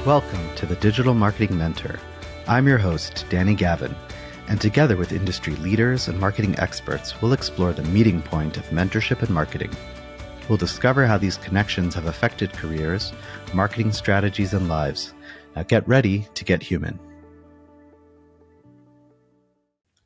Welcome to the Digital Marketing Mentor. I'm your host, Danny Gavin, and together with industry leaders and marketing experts, we'll explore the meeting point of mentorship and marketing. We'll discover how these connections have affected careers, marketing strategies, and lives. Now get ready to get human.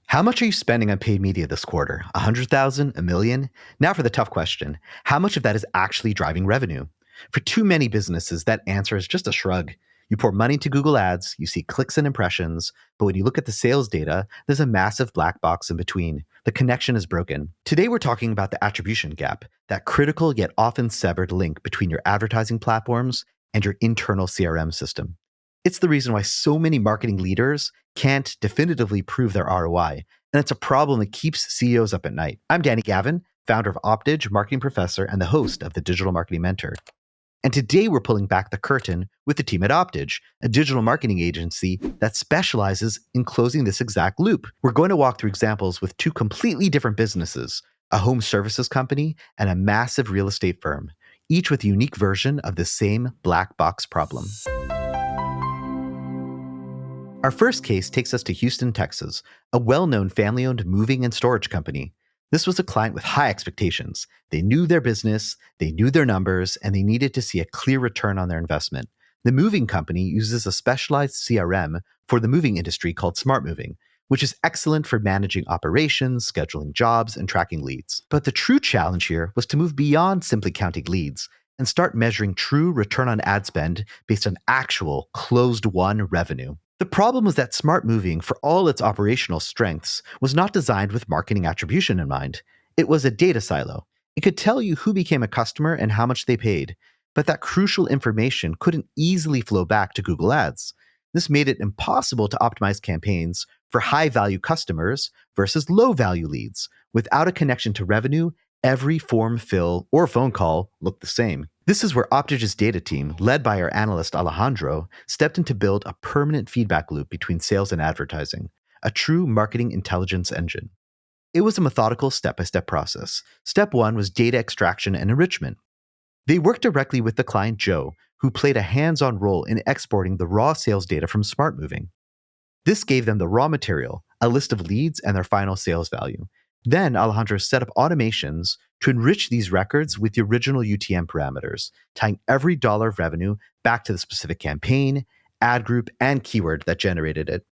How much are you spending on paid media this quarter? 100,000, a million? Now for the tough question. How much of that is actually driving revenue? For too many businesses, that answer is just a shrug. You pour money into Google Ads, you see clicks and impressions, but when you look at the sales data, there's a massive black box in between. The connection is broken. Today, we're talking about the attribution gap, that critical yet often severed link between your advertising platforms and your internal CRM system. It's the reason why so many marketing leaders can't definitively prove their ROI, and it's a problem that keeps CEOs up at night. I'm Danny Gavin, founder of Optidge, marketing professor, and the host of the Digital Marketing Mentor. And today we're pulling back the curtain with the team at Optidge, a digital marketing agency that specializes in closing this exact loop. We're going to walk through examples with two completely different businesses, a home services company and a massive real estate firm, each with a unique version of the same black box problem. Our first case takes us to Houston, Texas, a well-known family-owned moving and storage company. This was a client with high expectations. They knew their business, they knew their numbers, and they needed to see a clear return on their investment. The moving company uses a specialized CRM for the moving industry called Smart Moving, which is excellent for managing operations, scheduling jobs, and tracking leads. But the true challenge here was to move beyond simply counting leads and start measuring true return on ad spend based on actual closed-won revenue. The problem was that Smart Moving, for all its operational strengths, was not designed with marketing attribution in mind. It was a data silo. It could tell you who became a customer and how much they paid, but that crucial information couldn't easily flow back to Google Ads. This made it impossible to optimize campaigns for high-value customers versus low-value leads. Without a connection to revenue, every form fill or phone call looked the same. This is where Optidge's data team, led by our analyst Alejandro, stepped in to build a permanent feedback loop between sales and advertising, a true marketing intelligence engine. It was a methodical step-by-step process. Step one was data extraction and enrichment. They worked directly with the client Joe, who played a hands-on role in exporting the raw sales data from Smart Moving. This gave them the raw material, a list of leads and their final sales value. Then Alejandro set up automations to enrich these records with the original UTM parameters, tying every dollar of revenue back to the specific campaign, ad group, and keyword that generated it.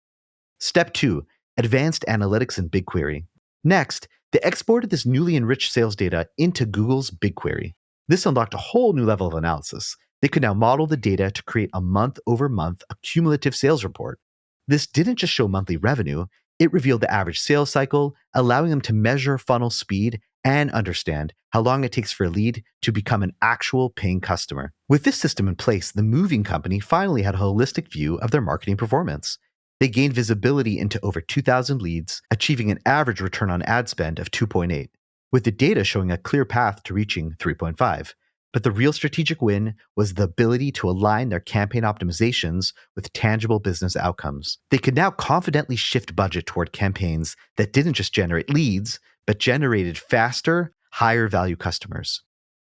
Step 2, advanced analytics in BigQuery. Next, they exported this newly enriched sales data into Google's BigQuery. This unlocked a whole new level of analysis. They could now model the data to create a month-over-month accumulative sales report. This didn't just show monthly revenue, it revealed the average sales cycle, allowing them to measure funnel speed and understand how long it takes for a lead to become an actual paying customer. With this system in place, the moving company finally had a holistic view of their marketing performance. They gained visibility into over 2,000 leads, achieving an average return on ad spend of 2.8, with the data showing a clear path to reaching 3.5. But the real strategic win was the ability to align their campaign optimizations with tangible business outcomes. They could now confidently shift budget toward campaigns that didn't just generate leads, but generated faster, higher value customers.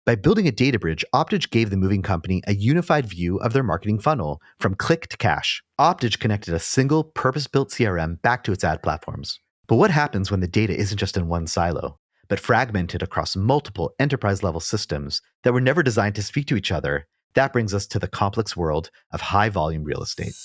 By building a data bridge, Optidge gave the moving company a unified view of their marketing funnel from click to cash. Optidge connected a single purpose-built CRM back to its ad platforms. But what happens when the data isn't just in one silo, but fragmented across multiple enterprise-level systems that were never designed to speak to each other? That brings us to the complex world of high-volume real estate.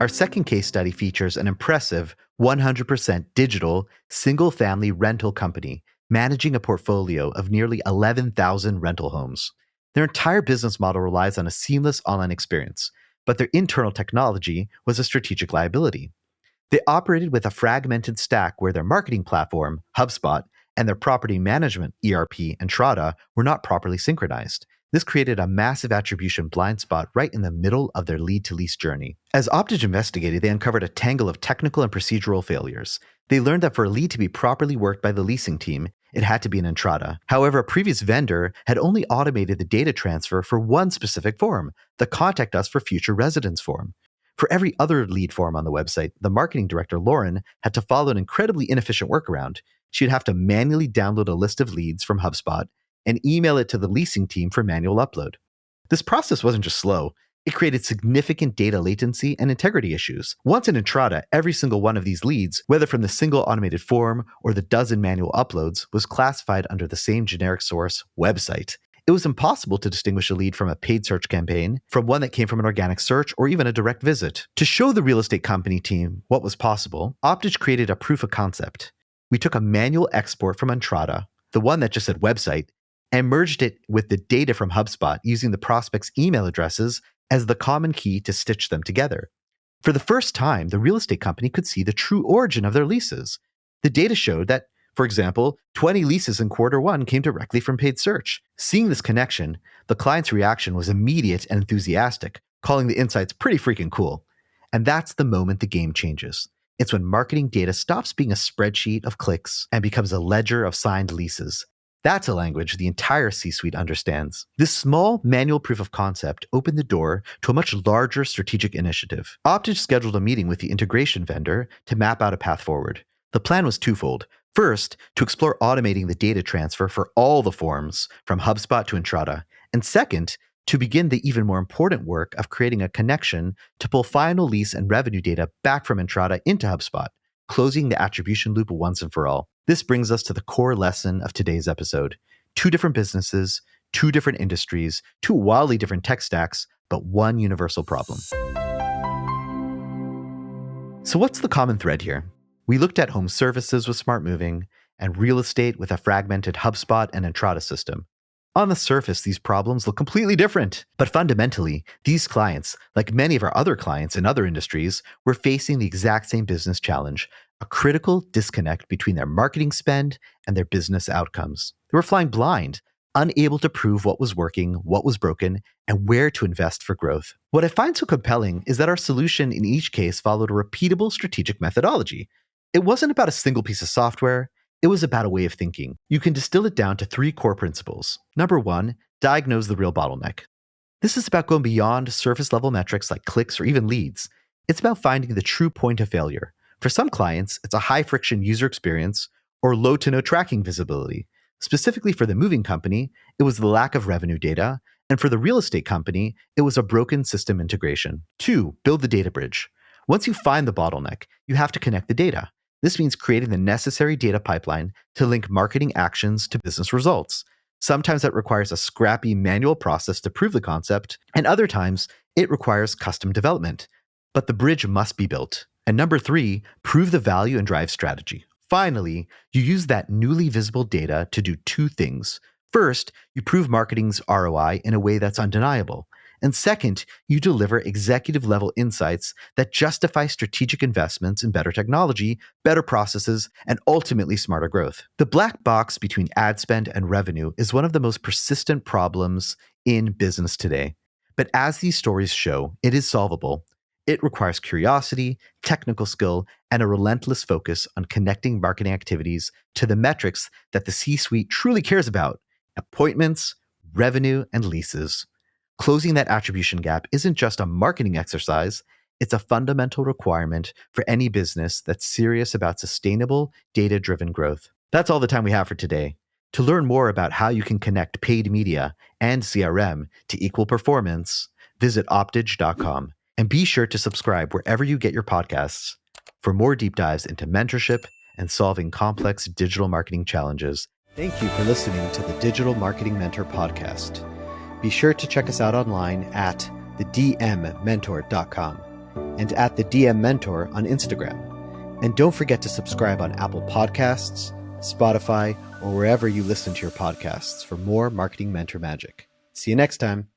Our second case study features an impressive 100% digital, single-family rental company managing a portfolio of nearly 11,000 rental homes. Their entire business model relies on a seamless online experience, but their internal technology was a strategic liability. They operated with a fragmented stack where their marketing platform, HubSpot, and their property management, ERP, Entrada, were not properly synchronized. This created a massive attribution blind spot right in the middle of their lead-to-lease journey. As Optidge investigated, they uncovered a tangle of technical and procedural failures. They learned that for a lead to be properly worked by the leasing team, it had to be an Entrada. However, a previous vendor had only automated the data transfer for one specific form, the Contact Us for Future Residents form. For every other lead form on the website, the marketing director, Lauren, had to follow an incredibly inefficient workaround. She'd have to manually download a list of leads from HubSpot and email it to the leasing team for manual upload. This process wasn't just slow, it created significant data latency and integrity issues. Once in Entrata, every single one of these leads, whether from the single automated form or the dozen manual uploads, was classified under the same generic source, website. It was impossible to distinguish a lead from a paid search campaign, from one that came from an organic search, or even a direct visit. To show the real estate company team what was possible, Optidge created a proof of concept. We took a manual export from Entrata, the one that just said website, and merged it with the data from HubSpot using the prospect's email addresses as the common key to stitch them together. For the first time, the real estate company could see the true origin of their leases. The data showed that, for example, 20 leases in Q1 came directly from paid search. Seeing this connection, the client's reaction was immediate and enthusiastic, calling the insights pretty freaking cool. And that's the moment the game changes. It's when marketing data stops being a spreadsheet of clicks and becomes a ledger of signed leases. That's a language the entire C-suite understands. This small manual proof of concept opened the door to a much larger strategic initiative. Optidge scheduled a meeting with the integration vendor to map out a path forward. The plan was twofold. First, to explore automating the data transfer for all the forms from HubSpot to Entrata. And second, to begin the even more important work of creating a connection to pull final lease and revenue data back from Entrata into HubSpot, closing the attribution loop once and for all. This brings us to the core lesson of today's episode. 2 different businesses, 2 different industries, 2 wildly different tech stacks, but one universal problem. So what's the common thread here? We looked at home services with smart moving and real estate with a fragmented HubSpot and Entrata system. On the surface, these problems look completely different, but fundamentally, these clients, like many of our other clients in other industries, were facing the exact same business challenge, a critical disconnect between their marketing spend and their business outcomes. They were flying blind, unable to prove what was working, what was broken, and where to invest for growth. What I find so compelling is that our solution in each case followed a repeatable strategic methodology. It wasn't about a single piece of software. It was about a way of thinking. You can distill it down to 3 core principles. Number 1, diagnose the real bottleneck. This is about going beyond surface level metrics like clicks or even leads. It's about finding the true point of failure. For some clients, it's a high friction user experience or low to no tracking visibility. Specifically for the moving company, it was the lack of revenue data. And for the real estate company, it was a broken system integration. 2, build the data bridge. Once you find the bottleneck, you have to connect the data. This means creating the necessary data pipeline to link marketing actions to business results. Sometimes that requires a scrappy manual process to prove the concept, and other times it requires custom development. But the bridge must be built. And number 3, prove the value and drive strategy. Finally, you use that newly visible data to do 2 things. First, you prove marketing's ROI in a way that's undeniable. And second, you deliver executive-level insights that justify strategic investments in better technology, better processes, and ultimately smarter growth. The black box between ad spend and revenue is one of the most persistent problems in business today. But as these stories show, it is solvable. It requires curiosity, technical skill, and a relentless focus on connecting marketing activities to the metrics that the C-suite truly cares about: appointments, revenue, and leases. Closing that attribution gap isn't just a marketing exercise, it's a fundamental requirement for any business that's serious about sustainable, data-driven growth. That's all the time we have for today. To learn more about how you can connect paid media and CRM to equal performance, visit optidge.com. And be sure to subscribe wherever you get your podcasts for more deep dives into mentorship and solving complex digital marketing challenges. Thank you for listening to the Digital Marketing Mentor podcast. Be sure to check us out online at thedmmentor.com and at thedmmentor on Instagram. And don't forget to subscribe on Apple Podcasts, Spotify, or wherever you listen to your podcasts for more marketing mentor magic. See you next time.